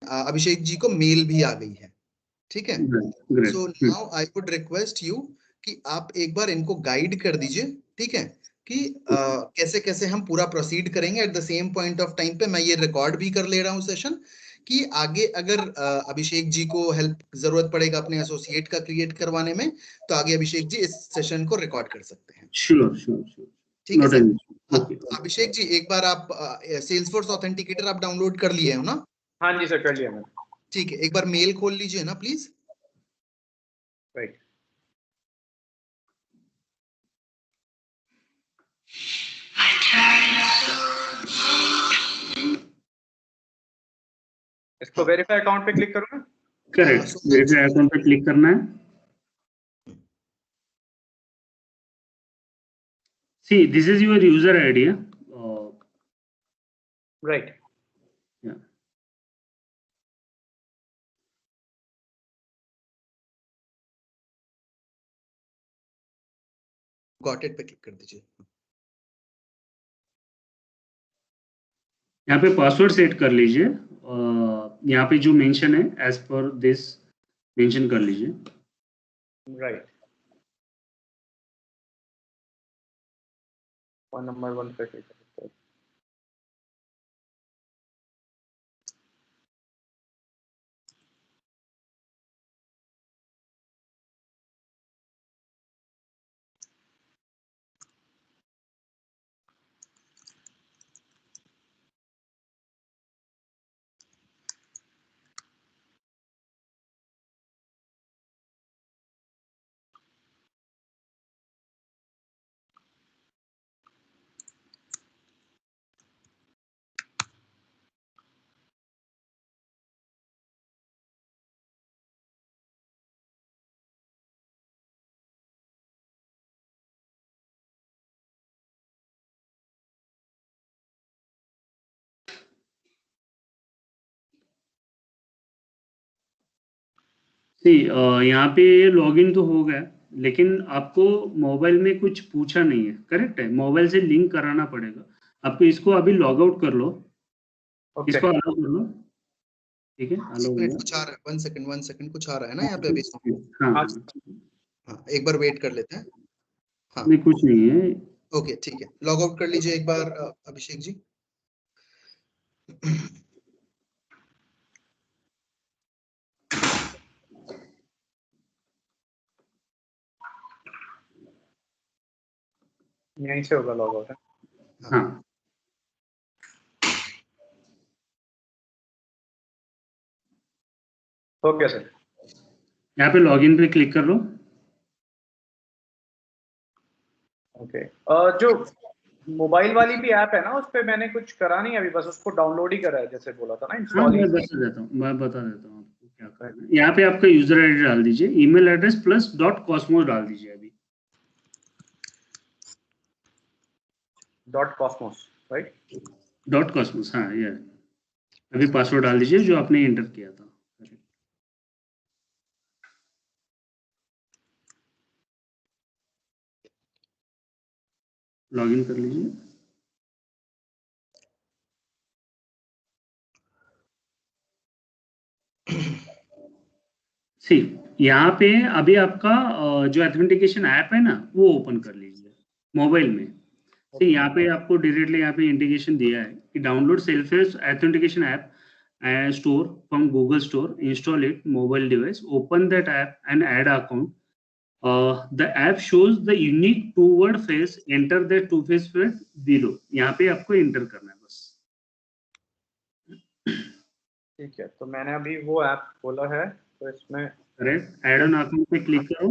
अभिषेक जी को मेल भी आ गई है, ठीक है। Great. So now I would request you कि आप एक बार इनको गाइड कर दीजिए, ठीक है, कि कैसे कैसे हम पूरा प्रोसीड करेंगे। At the same point of time पे मैं ये रिकॉर्ड भी कर ले रहा हूँ सेशन, कि आगे अगर अभिषेक जी को हेल्प जरूरत पड़ेगा अपने एसोसिएट का क्रिएट करवाने में, तो आगे अभिषेक जी इस सेशन को रिकॉर्ड कर सकते हैं। Sure, sure, sure. ठीक है Not सर। an issue. हाँ, Okay. अभिषेक जी एक बार आप सेल्सफोर्स ऑथेंटिकेटर आप डाउनलोड कर लिए हो ना? हाँ जी सर, कर लिया मैंने। ठीक है, एक बार मेल खोल लीजिए ना प्लीज। राइट, इसको वेरीफाई अकाउंट पे क्लिक करूँ ना? Correct. वेरीफाई अकाउंट पे क्लिक करना है। See, this is your user ID. Right, Yeah. Got it पे क्लिक कर दीजिए। यहाँ पे पासवर्ड सेट कर लीजिए। यहाँ पे जो मेंशन है एज पर दिस मेंशन कर लीजिए। राइट। फोन नंबर 1 पे क्लिक करें। यहाँ पे लॉगिन तो हो गया, लेकिन आपको मोबाइल में कुछ पूछा नहीं है। करेक्ट है, मोबाइल से लिंक कराना पड़ेगा आपको। इसको अभी लॉग आउट कर लो। ओके, इसको अलाउ कर लो। ठीक है, अलाउ हो गया। कुछ आ रहा है, 1 सेकंड कुछ आ रहा है ना यहाँ पे अभी। हाँ, हाँ, एक बार वेट कर लेते हैं। हाँ, नहीं कुछ नहीं है। ओके ठीक है, लॉग आउट कर लीजिए एक बार अभिषेक जी। यहीं से होगा लॉग आउट। हाँ, हो गया सर। यहाँ पे लॉगिन पे क्लिक कर लो। ओके, जो मोबाइल वाली भी ऐप है ना, उस पे मैंने कुछ करा नहीं अभी, बस उसको डाउनलोड ही करा है जैसे बोला था ना, हाँ, इंस्टॉल ही। मैं बता देता हूँ आपको क्या करना है। यहाँ पे आपका यूजर आईडी डाल दीजिए, ईमेल एड्रेस प्लस .cosmos डाल दीजिए अभी। .cosmos, right? .cosmos, हाँ ये अभी पासवर्ड डाल दीजिए जो आपने एंटर किया था। लॉगिन कर लीजिए। सी, यहाँ पे अभी आपका जो ऑथेंटिकेशन ऐप है ना, वो ओपन कर लीजिए मोबाइल में। सी, यहाँ पे आपको डायरेक्टली यहाँ पे इंडिकेशन दिया है कि download self authentication app store from Google store, install it mobile device, open that app and add account. The app shows the unique two-word phrase. Enter the two-phase phrase below. यहाँ पे आपको enter करना है बस। ठीक है, तो मैंने अभी वो ऐप खोला है, तो इसमें करेक्ट, ऐड ऑन अकाउंट पे क्लिक करो।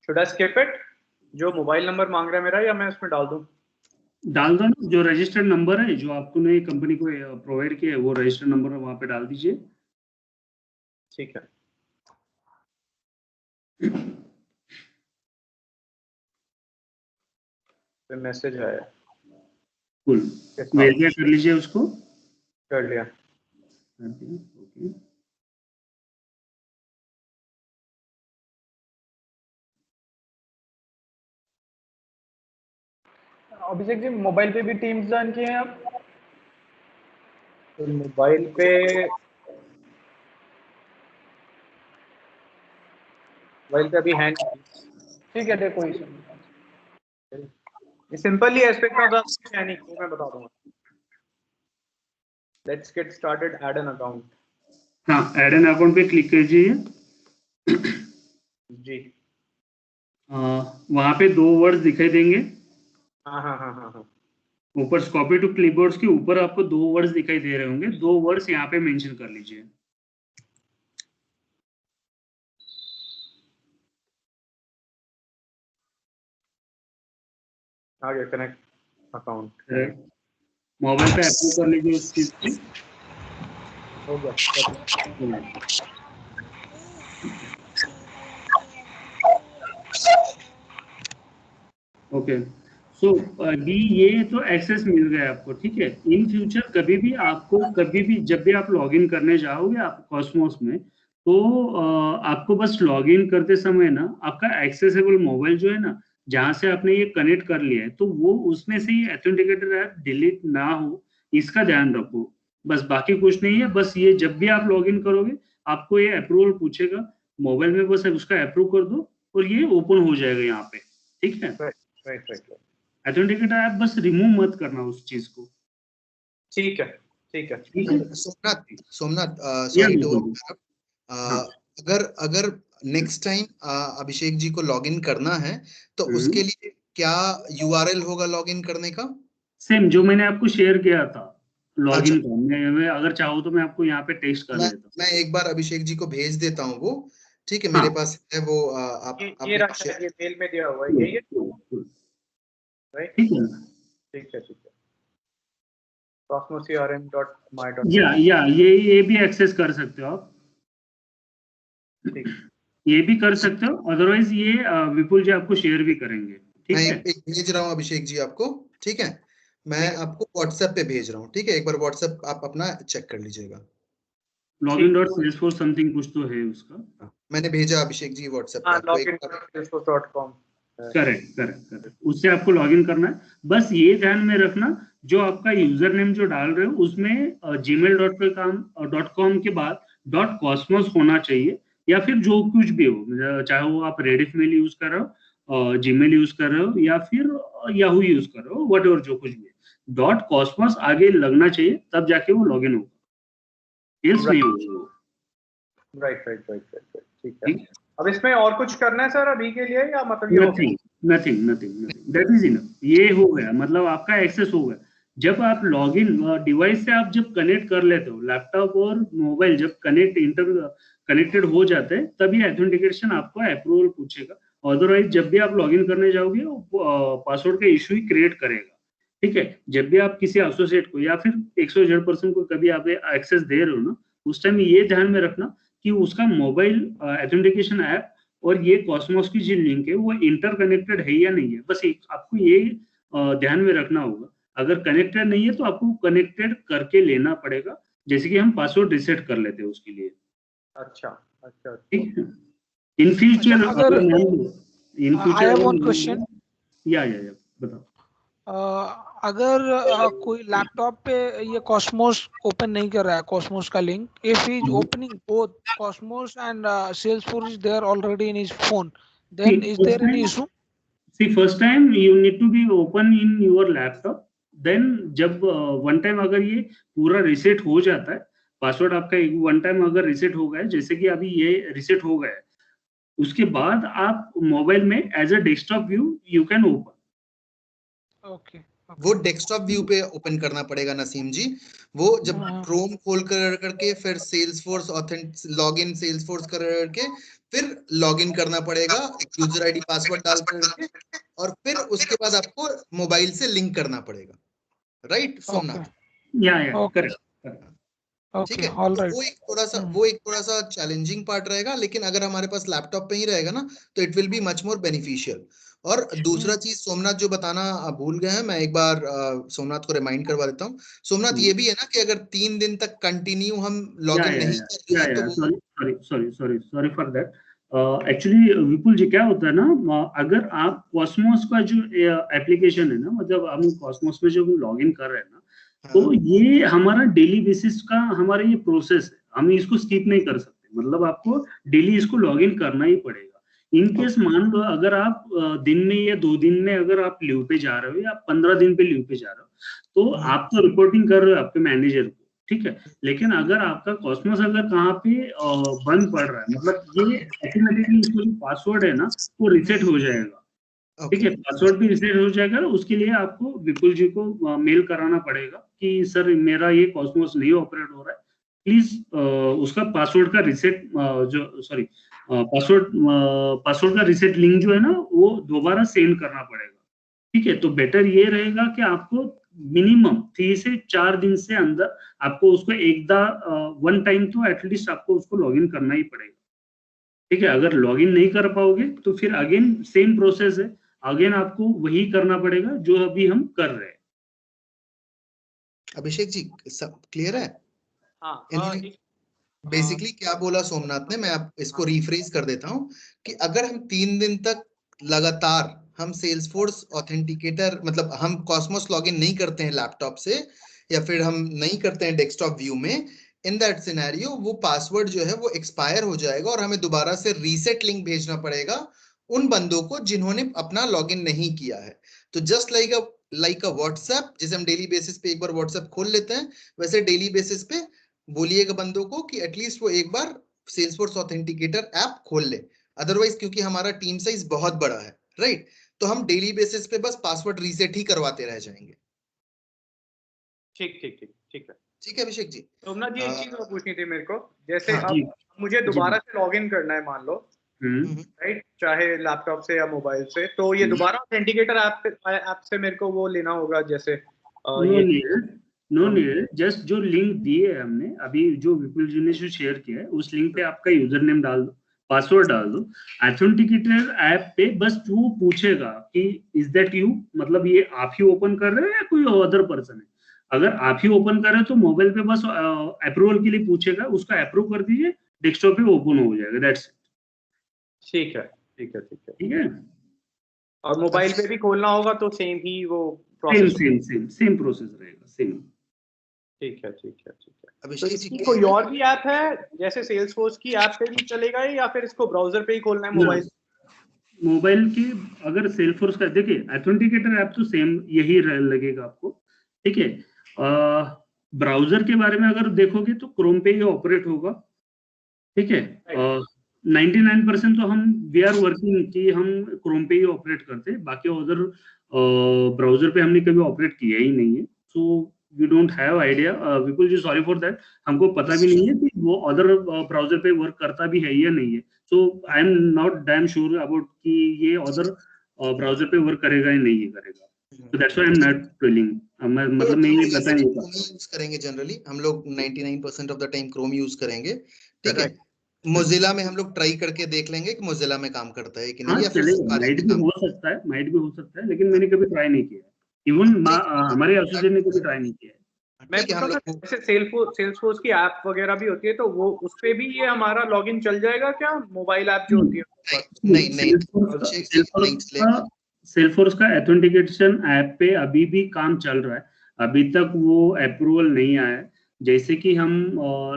Should I skip it? जो मोबाइल नंबर मांग रहा है मेरा, या मैं इसमें डाल दूं? डाल दो ना, जो रजिस्टर्ड नंबर है जो आपको नई कंपनी को प्रोवाइड किया है, वो रजिस्टर्ड नंबर वहाँ पे डाल दीजिए। ठीक है, फिर मैसेज आया। कुल वेरीफाई कर लीजिए उसको। कर लिया। ओके, अभिषेक जी, मोबाइल पे भी टीम्स ज्वाइन किए हैं आप? तो मोबाइल पे अभी है नहीं। ठीक है, देखो ये सिंपल ही एस्पेक्ट ऑफ है नहीं, तो मैं बता दूंगा। Let's get started, add an account. हाँ, ऐड एन अकाउंट पे क्लिक कीजिए जी। वहां पे 2 वर्ड्स दिखाई देंगे। हाँ हाँ हाँ हाँ हाँ। ऊपर कॉपी टू क्लिपबोर्ड्स के ऊपर आपको 2 वर्ड्स दिखाई दे रहे होंगे, 2 वर्ड्स यहाँ पे मेंशन कर लीजिए। आगे कनेक्ट अकाउंट, मोबाइल पे अप्रूव कर लीजिए उस चीज को। हो गया। ओके, सो अभी ये तो एक्सेस मिल गया आपको, ठीक है। इन फ्यूचर कभी भी आपको, कभी भी जब भी आप लॉगिन करने जाओगे आप कॉस्मोस में, तो आपको बस लॉगिन करते समय ना आपका एक्सेसिबल मोबाइल जो है ना, जहां से आपने ये कनेक्ट कर लिया है, तो वो उसमें से ही ऑथेंटिकेटर ऐप डिलीट ना हो, इसका ध्यान रखो। बस बाकी कुछ नहीं है। बस ये जब भी आप लॉगिन करोगे आपको ये अप्रूवल पूछेगा मोबाइल में, बस उसका अप्रूव कर दो और ये ओपन हो जाएगा यहाँ पे, ठीक है। राइट। ऑथेंटिकेटर ऐप बस रिमूव मत करना उस चीज को। ठीक है। सोमनाथ सॉरी टू, हाँ। अगर नेक्स्ट टाइम अभिषेक जी को लॉगिन करना है तो उसके लिए क्या यूआरएल होगा लॉगिन करने का? सेम जो मैंने आपको शेयर किया था लॉगिन का। मैं अगर चाहूँ तो मैं आपको यहाँ पे टेस्ट कर देता हूँ। मैं एक बार अभिषेक जी को भेज देता हूँ वो, ठीक है। हाँ। मेरे पास है वो, आप ये रखा है, ये मेल में दिया हुआ है, यही है, राइट? ठीक है, ठीक है। cosmoscrm.my. या ये भी एक्सेस कर सकते हो आप, ये भी कर सकते हो। अदरवाइज ये विपुल जी आपको शेयर भी करेंगे, ठीक है। मैं एक भेज रहा हूँ अभिषेक जी आपको, ठीक है। मैं आपको व्हाट्सएप पे भेज रहा हूँ, ठीक है। एक बार व्हाट्सएप आप अपना चेक कर लीजिएगा। login.salesforce समथिंग कुछ तो है उसका। मैंने भेजा अभिषेक जी व्हाट्सएप पे आपको। login.salesforce.com। करेक्ट, उससे आपको लॉगिन करना है। बस ये ध्यान में रखना, जो आपका यूजर नेम जो डाल रहे हो उसमें gmail.com के बाद .cosmos होना चाहिए, या फिर जो कुछ भी हो, चाहे वो आप रेडिफ मेल यूज कर रहे हो, जीमेल यूज कर रहे हो, या फिर याहू यूज कर रहे हो, वट एवर जो कुछ भी है, .cosmos आगे लगना चाहिए, तब जाके वो लॉगिन होगा, एल्स नहीं होगा। राइट, ठीक है। अब इसमें और कुछ करना है सर अभी के लिए, या मतलब ये नथिंग, दैट इज इनफ। ये हो गया, मतलब आपका एक्सेस हो गया। जब आप लॉगिन डिवाइस से आप जब कनेक्ट कर लेते हो, लैपटॉप और मोबाइल जब कनेक्टेड हो जाते हैं, तभी ऑथेंटिकेशन आपको अप्रूवल पूछेगा। अदरवाइज जब भी आप लॉगिन करने जाओगे वो पासवर्ड का इशू ही क्रिएट करेगा, ठीक है। जब भी आप किसी एसोसिएट को या फिर 100% को कभी आप एक्सेस दे रहे हो ना, उस टाइम ये ध्यान में रखना कि उसका मोबाइल ऑथेंटिकेशन ऐप और ये कॉस्मोस की जो लिंक है वो इंटरकनेक्टेड है या नहीं है। बस आपको ये ध्यान में रखना होगा। अगर कनेक्टेड नहीं है तो आपको कनेक्टेड करके लेना पड़ेगा, जैसे कि हम पासवर्ड रिसेट कर लेते हैं उसके लिए। अच्छा, ठीक है। इन फ्यूचर अगर आई हैव वन क्वेश्चन। या बताओ। अगर कोई लैपटॉप पे ये कॉस्मोस ओपन नहीं कर रहा है, कॉस्मोस का link, if he is opening both Cosmos and Salesforce is there already in his phone, then is there any issue? See, first time you need to be open in your laptop, then जब one time अगर ये पूरा reset हो जाता है, password आपका one time अगर reset हो गया, जैसे कि अभी ये रिसेट हो गया है, उसके बाद आप मोबाइल में as a desktop view you can open. Okay, वो डेस्कटॉप व्यू पे ओपन करना पड़ेगा नसीम जी। वो जब क्रोम खोल करके फिर सेल्सफोर्स लॉगिन सेल्सफोर्स करके फिर लॉगिन करना पड़ेगा यूजर आईडी पासवर्ड डाल करके, और फिर उसके बाद आपको मोबाइल से लिंक करना पड़ेगा, राइट सोमनाथ? या करेक्ट, ठीक है। तो वो एक थोड़ा सा चैलेंजिंग पार्ट रहेगा, लेकिन अगर हमारे पास लैपटॉप पे ही रहेगा ना तो it will be much more beneficial. और दूसरा चीज सोमनाथ जो बताना भूल गए हैं, मैं एक बार सोमनाथ को रिमाइंड करवा देता हूँ। सोमनाथ ये भी है ना कि अगर 3 दिन तक कंटिन्यू हम लॉगिन नहीं करते हैं तो सॉरी फॉर दैट। एक्चुअली विपुल जी क्या होता है ना, अगर आप कॉस्मोस का जो एप्लीकेशन है ना, मतलब हम कॉस्मोस में जो लॉगिन कर रहे हैं ना, तो ये हमारा डेली बेसिस का हमारा ये प्रोसेस है, हम इसको स्किप नहीं कर सकते, मतलब आपको डेली इसको लॉग इन करना ही पड़ेगा। इन केस मान लो अगर आप दिन में या 2 दिन में अगर आप लीव पे जा रहे हो या 15 दिन पे लीव पे जा रहे हो, तो आप तो रिपोर्टिंग कर रहे हो आपके मैनेजर को, ठीक है, लेकिन अगर आपका कॉस्मोस अगर कहाँ पे बंद पड़ रहा है, मतलब ये ऑटोमेटिकली इसका जो पासवर्ड है ना वो रिसेट हो जाएगा, ठीक है, पासवर्ड भी रिसेट हो जाएगा। उसके लिए आपको विपुल जी को मेल कराना पड़ेगा कि सर मेरा ये कॉस्मोस नहीं ऑपरेट हो रहा है, प्लीज उसका पासवर्ड का रिसेट जो सॉरी पासवर्ड का रिसेट लिंक जो है ना वो दोबारा सेंड करना पड़ेगा, ठीक है। तो बेटर ये रहेगा कि आपको मिनिमम 3 से 4 दिन से अंदर आपको उसको वन टाइम तो एटलीस्ट आपको उसको लॉगिन करना ही पड़ेगा, ठीक है। अगर लॉगिन नहीं कर पाओगे तो फिर अगेन सेम प्रोसेस है, अगेन आपको वही करना पड़ेगा जो अभी हम कर रहे हैं। अभिषेक जी सब क्लियर है? हाँ, बेसिकली क्या बोला सोमनाथ ने, मैं आप इसको रिफ्रेज कर देता हूँ कि अगर हम 3 दिन तक लगातार हम सेल्सफोर्स ऑथेंटिकेटर मतलब हम कॉस्मोस लॉगिन नहीं करते हैं लैपटॉप से या फिर हम नहीं करते हैं डेस्कटॉप व्यू में, इन दैट सिनेरियो वो पासवर्ड जो है वो एक्सपायर हो जाएगा और हमें दोबारा से रीसेट लिंक भेजना पड़ेगा उन बंदों को जिन्होंने अपना लॉगिन नहीं किया है। तो जस्ट लाइक अ व्हाट्सएप, जैसे हम डेली बेसिस पे एक बार व्हाट्सएप खोल लेते हैं, वैसे डेली बेसिस पे बोलिएगा बंदों को कि एटलीस्ट वो एक बार सेल्सफोर्स ऑथेंटिकेटर ऐप खोल ले। अदरवाइज क्योंकि हमारा टीम साइज बहुत बड़ा है, राइट, तो हम डेली बेसिस पे बस पासवर्ड रीसेट ही करवाते रह जाएंगे। ठीक ठीक ठीक ठीक है, ठीक है अभिषेक जी। सोमनाथ जी एक चीज और पूछनी थी मेरे को, जैसे हाँ, अब मुझे दोबारा से लॉगिन करना है मान लो, राइट, चाहे लैपटॉप से या मोबाइल से, तो ये दोबारा ऑथेंटिकेटर ऐप से मेरे को वो लेना होगा जैसे नो नीड, जस्ट जो लिंक दिए है हमने अभी जो विपुल जी ने जो शेयर किया है उस लिंक पे आपका यूजर नेम डाल दो, पासवर्ड डाल दो, ऑथेंटिकेटर ऐप पे बस वो पूछेगा कि इज दैट यू, मतलब ये आप ही ओपन कर रहे हो या कोई अदर पर्सन है। अगर आप ही ओपन कर रहे हो तो मोबाइल पे बस अप्रूवल के लिए पूछेगा, उसका अप्रूव कर दीजिए, डेस्कटॉप पे ओपन हो जाएगा, दैट्स इट। ठीक है ठीक है ठीक है ठीक है, और मोबाइल पे भी खोलना होगा तो सेम ही वो सेम प्रोसेस रहेगा, सेम। ठीक है ठीक है ठीक है। तो अभिषेक इसकी जी कोई और भी ऐप है जैसे सेल्सफोर्स की ऐप पे भी चलेगा या फिर इसको ब्राउजर पे ही खोलना है मोबाइल की अगर सेल्सफोर्स का देखिए ऑथेंटिकेटर ऐप तो सेम यही लगेगा आपको, ठीक है। ब्राउजर के बारे में अगर देखोगे तो क्रोम पे ही ऑपरेट होगा, ठीक है। 99% तो हम वी आर वर्किंग कि हम क्रोम पे ही ऑपरेट करते हैं, बाकी उधर ब्राउजर पे हमने कभी ऑपरेट किया ही नहीं है, so we don't have idea. Vipul ji sorry for that, हमको पता भी नहीं है कि वो अदर ब्राउजर पे वर्क करता भी है या नहीं है, so I am not damn sure about कि ये अदर ब्राउजर पे वर्क करेगा या नहीं करेगा, so that's why I'm not telling, मतलब मैं ये बता नहीं सकता। यूज करेंगे जनरली हम लोग 99% of the time Chrome use करेंगे, ठीक है। मोजिला में हम लोग ट्राई करके देख लेंगे कि मोजिला में काम करता है कि नहीं, या फिर माइट भी हो सकता है, लेकिन मैंने कभी ट्राई नहीं किया, इवन हमारे एसोसिएट ने कभी ट्राई नहीं किया है। मैं जैसे सेल्सफोर्स की ऐप वगैरह भी होती है तो वो उस पे भी ये हमारा लॉगिन चल जाएगा क्या, मोबाइल ऐप जो होती है? नहीं, सेल्सफोर्स का ऑथेंटिकेशन ऐप पे अभी भी काम चल रहा है, अभी तक वो अप्रूवल नहीं आया है। जैसे कि हम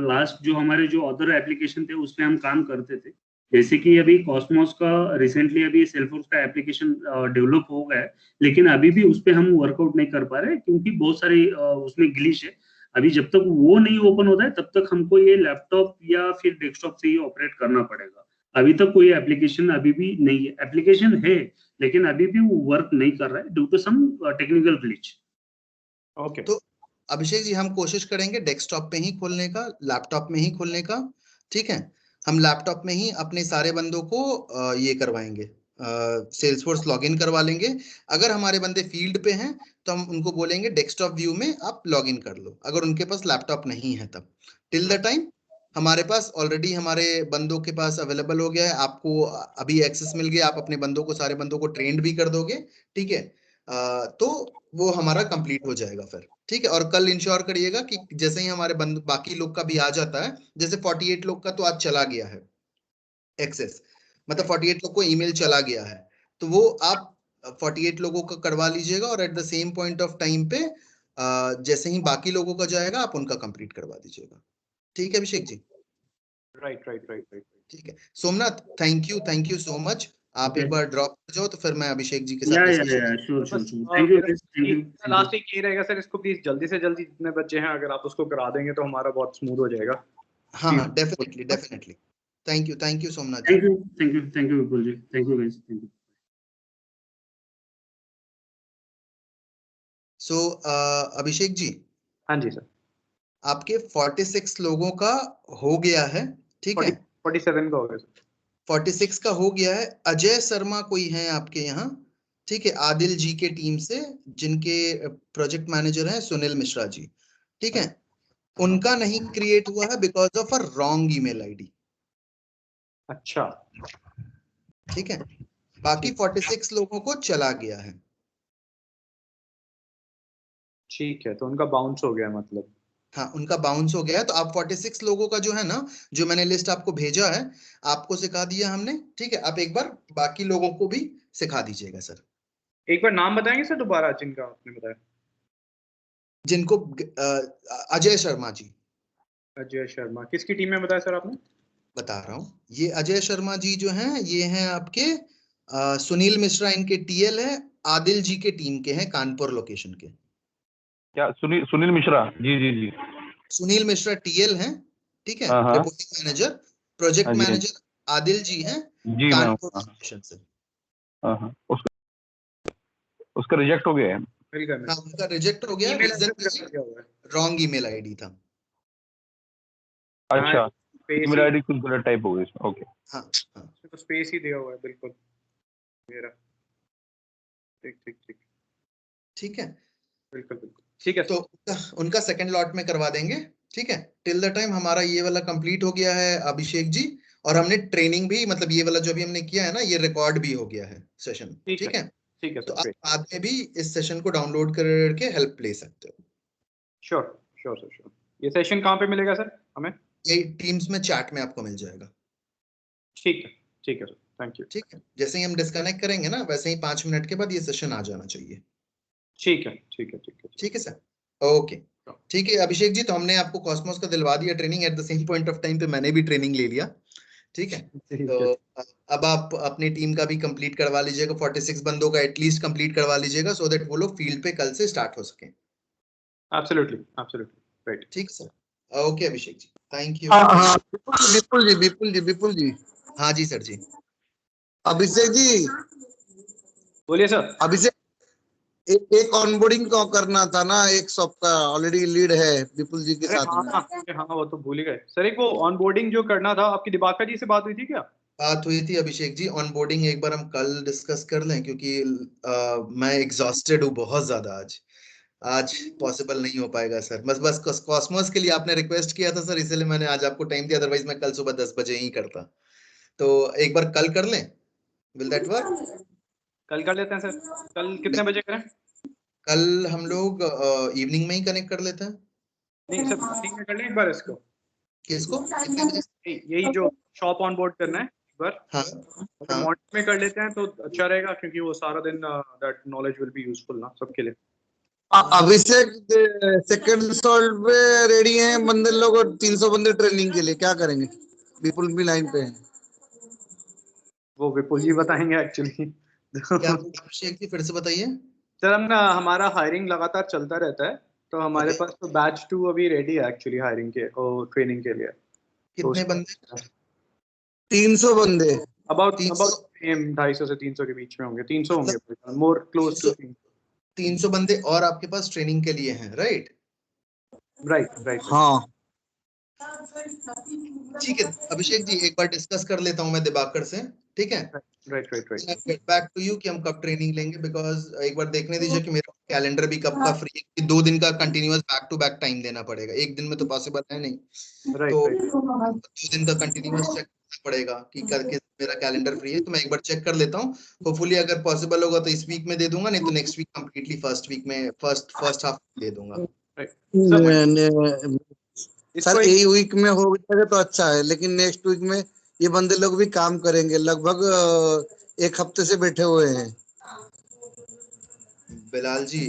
लास्ट जो हमारे जो अदर एप्लीकेशन थे उसमें हम काम करते थे, जैसे कि अभी कॉस्मोस का रिसेंटली अभी सेल्सफोर्स का एप्लीकेशन डेवलप हो गया है, लेकिन अभी भी उस पे हम वर्कआउट नहीं कर पा रहे क्योंकि बहुत सारी उसमें ग्लिच है। अभी जब तक वो नहीं ओपन होता है तब तक हमको ये लैपटॉप या फिर डेस्कटॉप से ही ऑपरेट करना पड़ेगा। अभी तक कोई एप्लीकेशन अभी भी नहीं है, एप्लीकेशन है लेकिन अभी भी वो वर्क नहीं कर रहा है due to some technical glitch. Okay, तो अभिषेक जी हम कोशिश करेंगे डेस्कटॉप पे ही खोलने का, लैपटॉप में ही खोलने का, ठीक है। हम लैपटॉप में ही अपने सारे बंदों को ये करवाएंगे, सेल्सफोर्स लॉगिन करवा लेंगे। अगर हमारे बंदे फील्ड पे हैं तो हम उनको बोलेंगे डेस्कटॉप व्यू में आप लॉगिन कर लो, अगर उनके पास लैपटॉप नहीं है तब। टिल द टाइम हमारे पास ऑलरेडी हमारे बंदों के पास अवेलेबल हो गया है, आपको अभी एक्सेस मिल गया, आप अपने बंदों को सारे बंदों को ट्रेंड भी कर दोगे, ठीक है। तो वो हमारा कंप्लीट हो जाएगा फिर, ठीक है। और कल इंश्योर करिएगा कि जैसे ही हमारे बाकी लोग का भी आ जाता है, जैसे 48 लोग का तो आज चला गया है एक्सेस, मतलब 48 लोग को ईमेल चला गया है, तो वो आप 48 लोगों का करवा लीजिएगा और at the same point of time पे जैसे ही बाकी लोगों का जाएगा आप उनका कंप्लीट करवा दीजिएगा। ठीक है अभिषेक जी? राइट। ठीक है Somnath, thank you so much. आप Okay. एक बार ड्रॉप कर जाओ तो फिर मैं अभिषेक जी के साथ या डिस्कशन। श्योर बस, thank you thank you. Last एक ये रहेगा सर, इसको प्लीज जल्दी से जल्दी जितने बच्चे हैं अगर आप उसको करा देंगे तो हमारा बहुत स्मूथ हो जाएगा। हाँ definitely thank you Somnath ji. Thank you Vipul ji, thank you guys, thank you. So Abhishek ji, हाँ जी सर। आपके 46 लोगों का हो गया है, ठीक है? 47 का हो गया सर। 46 का हो गया है। अजय शर्मा कोई है आपके यहाँ, ठीक है, आदिल जी के टीम से, जिनके प्रोजेक्ट मैनेजर हैं सुनील मिश्रा जी, ठीक है? उनका नहीं क्रिएट हुआ है because of a wrong email ID. अच्छा ठीक है, बाकी 46 लोगों को चला गया है। ठीक है, तो उनका बाउंस हो गया मतलब। हाँ उनका बाउंस हो गया है। तो आप 46 लोगों का जो है ना, जो मैंने लिस्ट आपको भेजा है, आपको सिखा दिया हमने, ठीक है? आप एक बार बाकी लोगों को भी सिखा दीजिएगा सर। एक बार नाम बताएंगे सर दोबारा जिनका आपने बताया? जिनको अजय शर्मा जी। अजय शर्मा किसकी टीम में बताया सर आपने? बता रहा हूँ, ये अजय शर्मा जी जो हैं, ये हैं आपके सुनील मिश्रा इनके टीएल है, आदिल जी के टीम के हैं, कानपुर लोकेशन के। क्या सुनील मिश्रा? जी। सुनील मिश्रा टीएल हैं, ठीक है, हाँ। Reporting manager. प्रोजेक्ट हाँ जी, मैनेजर आदिल जी हैं, जी मैं कानपुर लोकेशन से। हाँ। उसका रिजेक्ट हो गया है। हाँ उनका रिजेक्ट हो गया, ईमेल रीजन एड्रेस क्या हुआ है? रॉन्ग ईमेल आईडी था। अच्छा, स्पेस ईमेल आईडी कुछ गलत टाइप हो गई। ओके। हाँ तो स्पेस ही दिया हुआ है बिल्कुल मेरा। ठीक है, बिल्कुल ठीक है। तो उनका सेकंड लॉट में करवा देंगे, ठीक है? टिल द टाइम हमारा ये वाला कंप्लीट हो गया है अभिषेक जी, और हमने ट्रेनिंग भी, मतलब ये वाला जो भी हमने किया है ना, ये रिकॉर्ड भी हो गया है सेशन, ठीक है? ठीक है तो सर। आप बाद में भी इस सेशन को डाउनलोड करके हेल्प ले सकते हो। श्योर। ये सेशन कहाँ पे मिलेगा सर हमें? ये टीम्स में चैट में आपको मिल जाएगा। ठीक है सर, थैंक यू। ठीक है, जैसे ही हम डिस्कनेक्ट करेंगे ना, वैसे ही 5 मिनट के बाद ये सेशन आ जाना चाहिए। ठीक है सर। ओके, ठीक है अभिषेक जी, तो हमने आपको कॉस्मोस का दिलवा दिया training. At the same point of time पे मैंने भी ट्रेनिंग ले लिया, ठीक है? तो अब आप अपनी टीम का भी कंप्लीट करवा लीजिएगा, 46 बंदों का एटलीस्ट कंप्लीट करवा लीजिएगा, सो दैट वो लोग फील्ड पे कल से स्टार्ट हो सके। Absolutely right. ठीक sir, okay Abhishek ji, thank you. हाँ विपुल जी। हाँ जी सर जी। अभिषेक जी, बोलिए सर। अभिषेक, एक ऑनबोर्डिंग को करना था ना, एक शॉप का ऑलरेडी लीड है विपुल जी के साथ में। हाँ वो तो भूल ही गए सर। एक वो ऑनबोर्डिंग जो करना था, आपकी दिबाकर जी से बात हुई थी क्या? बात हुई थी अभिषेक जी, ऑनबोर्डिंग एक बार हम कल डिस्कस कर लें, क्योंकि मैं एग्जॉस्टेड हूँ बहुत ज्यादा। आज पॉसिबल नहीं हो पाएगा सर। बस कॉस्मोस के लिए आपने रिक्वेस्ट किया था सर, इसलिए मैंने आज आपको टाइम दिया, अदरवाइज मैं कल सुबह 10 बजे ही करता। तो एक बार कल कर लें, विल दैट वर्क? कल कर लेते हैं सर। कल कितने बजे करें? कल हम लोग इवनिंग में ही कनेक्ट कर लेते हैं। नहीं सर, मॉर्निंग में कर लें एक बार इसको। किसको, कितने बजे? यही जो शॉप ऑन बोर्ड करना है एक बार। हाँ मॉर्निंग में कर लेते हैं तो अच्छा रहेगा, क्योंकि वो सारा दिन that knowledge will be useful ना सबके लिए। अभिषेक सेकंड सॉल्ट पे रेडी हैं बंदे लोग, और 300 बंदे ट्रेनिंग के लिए क्या करेंगे? विपुल भी लाइन पे है। वो विपुल जी बताएंगे एक्चुअली। क्या अभिषेक जी, फिर से बताइए। सर हम ना, हमारा हायरिंग लगातार चलता रहता है, तो हमारे पास तो बैच 2 अभी रेडी है एक्चुअली हायरिंग के और ट्रेनिंग के लिए। कितने बंदे? 300 बंदे। अबाउट 250 से 300 के बीच में होंगे। 300 होंगे, मोर क्लोज टू 300 बंदे और आपके पास ट्रेनिंग के लिए हैं, राइट? राइट। हाँ ठीक है अभिषेक जी, एक बार डिस्कस कर लेता हूं मैं दिबाकर से, ठीक है? Right. Get back to you कि हम कब ट्रेनिंग लेंगे, बिकॉज एक बार देखने दीजिए कि मेरा कैलेंडर भी कब का फ्री है। 2 दिन का continuous back to back time देना पड़ेगा, एक दिन में तो पॉसिबल है नहीं। तो 2 दिन का कंटिन्यूअस चेक करना पड़ेगा कि करके मेरा कैलेंडर फ्री है। तो मैं एक बार चेक कर लेता हूँ, होपफुली अगर पॉसिबल होगा तो इस वीक में दे दूंगा, नहीं तो next week completely first week में फर्स्ट हाफ दे दूंगा। सर यही वीक में हो जाएगा तो अच्छा है, लेकिन नेक्स्ट वीक में ये बंदे लोग भी काम करेंगे, लगभग 1 हफ्ते से बैठे हुए हैं। बिलाल जी,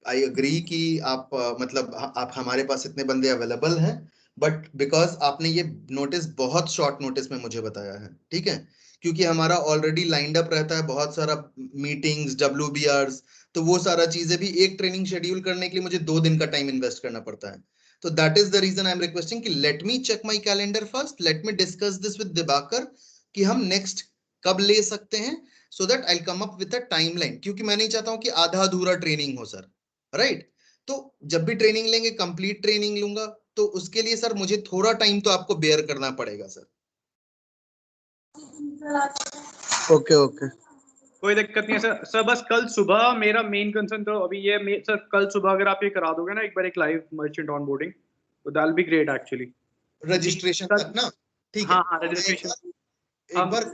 आई एग्री कि आप मतलब आप हमारे पास इतने बंदे अवेलेबल हैं, बट बिकॉज आपने ये नोटिस बहुत शॉर्ट नोटिस में मुझे बताया है, ठीक है, क्योंकि हमारा ऑलरेडी लाइंड अप रहता है बहुत सारा मीटिंग्स, WBRs, तो वो सारा चीजें भी एक ट्रेनिंग शेड्यूल करने के लिए मुझे 2 दिन का टाइम इन्वेस्ट करना पड़ता है। तो that is the reason I am requesting कि let me check my calendar first, let me discuss this with Diwakar कि हम नेक्स्ट कब ले सकते हैं, so that I come up with a timeline, क्योंकि मैं नहीं चाहता हूं कि आधा अधूरा ट्रेनिंग हो सर, राइट? तो जब भी ट्रेनिंग लेंगे कंप्लीट ट्रेनिंग लूंगा, तो उसके लिए सर मुझे थोड़ा टाइम तो आपको बेयर करना पड़ेगा सर। ओके ओके, कोई दिक्कत नहीं है सर। सर बस कल सुबह मेरा मेन कंसर्न तो अभी ये सर, कल सुबह अगर आप ये करा दोगे ना एक बार एक लाइव मर्चेंट ऑनबोर्डिंग, तो that will be great actually. Registration तक ना, ठीक है। हाँ हाँ रजिस्ट्रेशन एक बार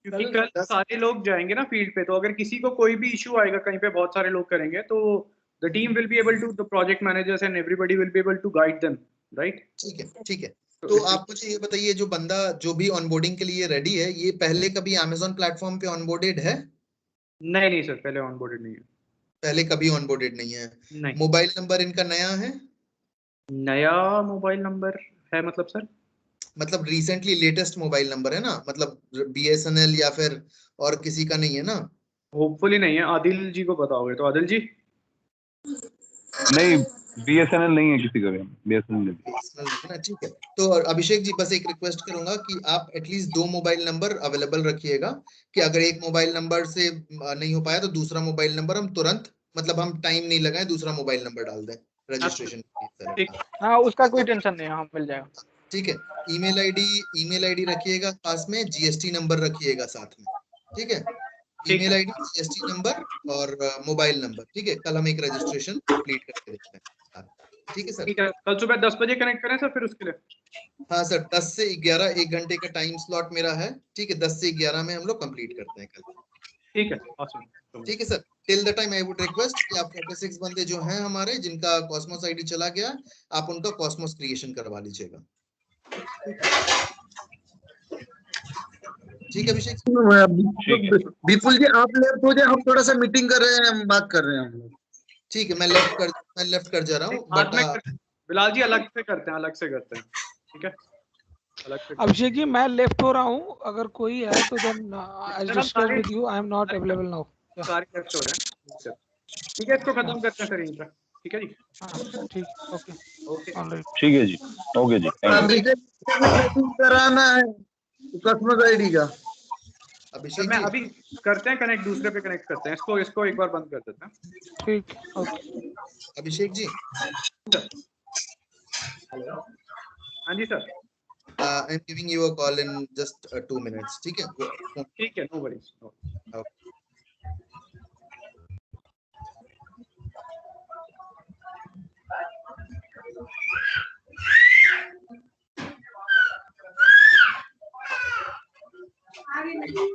क्योंकि कल सारे लोग जाएंगे ना फील्ड पे, तो अगर किसी को कोई भी इशू आएगा कहीं पे, बहुत सारे लोग करेंगे, तो the team will be able to, the project managers and everybody will be able to guide them, right? ठीक है, ठीक है। तो आप मुझे ये बताइए, जो बंदा जो भी ऑनबोर्डिंग के लिए रेडी है, ये पहले कभी Amazon प्लेटफॉर्म पे ऑनबोर्डेड है? नहीं नहीं सर, पहले ऑनबोर्डेड नहीं है। पहले कभी ऑनबोर्डेड नहीं है। नहीं। मोबाइल नंबर इनका नया है? नया मोबाइल नंबर है मतलब सर? मतलब रिसेंटली लेटेस्ट मोबाइल नंबर है ना, मतलब BSNL या फिर और किसी का नहीं है ना? होपफुली नहीं है। आदिल जी को पता होगा, तो आदिल जी। नहीं, BSNL नहीं है किसी का भी, BSNL नहीं। BSNL नहीं है ना, ठीक है। तो अभिषेक जी बस एक रिक्वेस्ट करूंगा कि आप एटलीस्ट 2 मोबाइल नंबर अवेलेबल रखिएगा, कि अगर एक मोबाइल नंबर से नहीं हो पाया तो दूसरा मोबाइल नंबर हम तुरंत, मतलब हम टाइम नहीं लगाए, दूसरा मोबाइल नंबर डाल दें रजिस्ट्रेशन के लिए। हाँ उसका कोई टेंशन नहीं है, हाँ मिल जाएगा। ठीक है। ईमेल आईडी रखिएगा पास में, GST नंबर रखिएगा साथ में, ठीक है? ठीक ईमेल है आईडी, GST नंबर और मोबाइल नंबर, ठीक है? कल हम एक रजिस्ट्रेशन कंप्लीट करके देते हैं, ठीक है सर? ठीक है। कल सुबह 10 बजे कनेक्ट करें सर फिर उसके लिए? हाँ सर, 10 से 11, 1 घंटे का टाइम स्लॉट मेरा है, ठीक है? 10 से 11 में हम लोग कंप्लीट करते हैं कल, ठीक है, awesome। ठीक है sir? Till the time I would request कि आप 46 बंदे जो हैं हमारे, जिनका कॉस्मोस आईडी चला गया, आप उनका कॉस्मोस क्रिएशन करवा लीजिएगा, ठीक है अभिषेक? विपुल जी आप लेफ्ट हो जाए, हम थोड़ा सा मीटिंग कर रहे हैं, हम बात कर रहे हैं हम लोग। ठीक है, मैं लेफ्ट कर जा रहा हूँ, बाद बट में बिलाल जी अलग से करते हैं, अलग से करते हैं, ठीक है? अलग से अभिषेक जी मैं लेफ्ट हो रहा हूँ, अगर कोई है तो देन आई सर, हम डिस्कस सारे with you, I am not available now. सारे लेफ्ट हो रहे हैं। ठीक है, इसको खत्म करते हैं सर यहीं पर, ठीक है जी? हाँ ठीक, ओके ओके। ऑलराइट। ठीक है जी, ओके जी, थैंक यू। कराना है कस्टमर आईडी का। सर अभिषेक मैं जी अभी करते हैं कनेक्ट, दूसरे पे कनेक्ट करते हैं, इसको एक बार बंद कर देते हैं। ठीक, ओके। अभिषेक जी हेलो, हाँ जी sir. I am giving you a call in just 2 minutes, ठीक है? ठीक है, नो वरीज। आगे नहीं।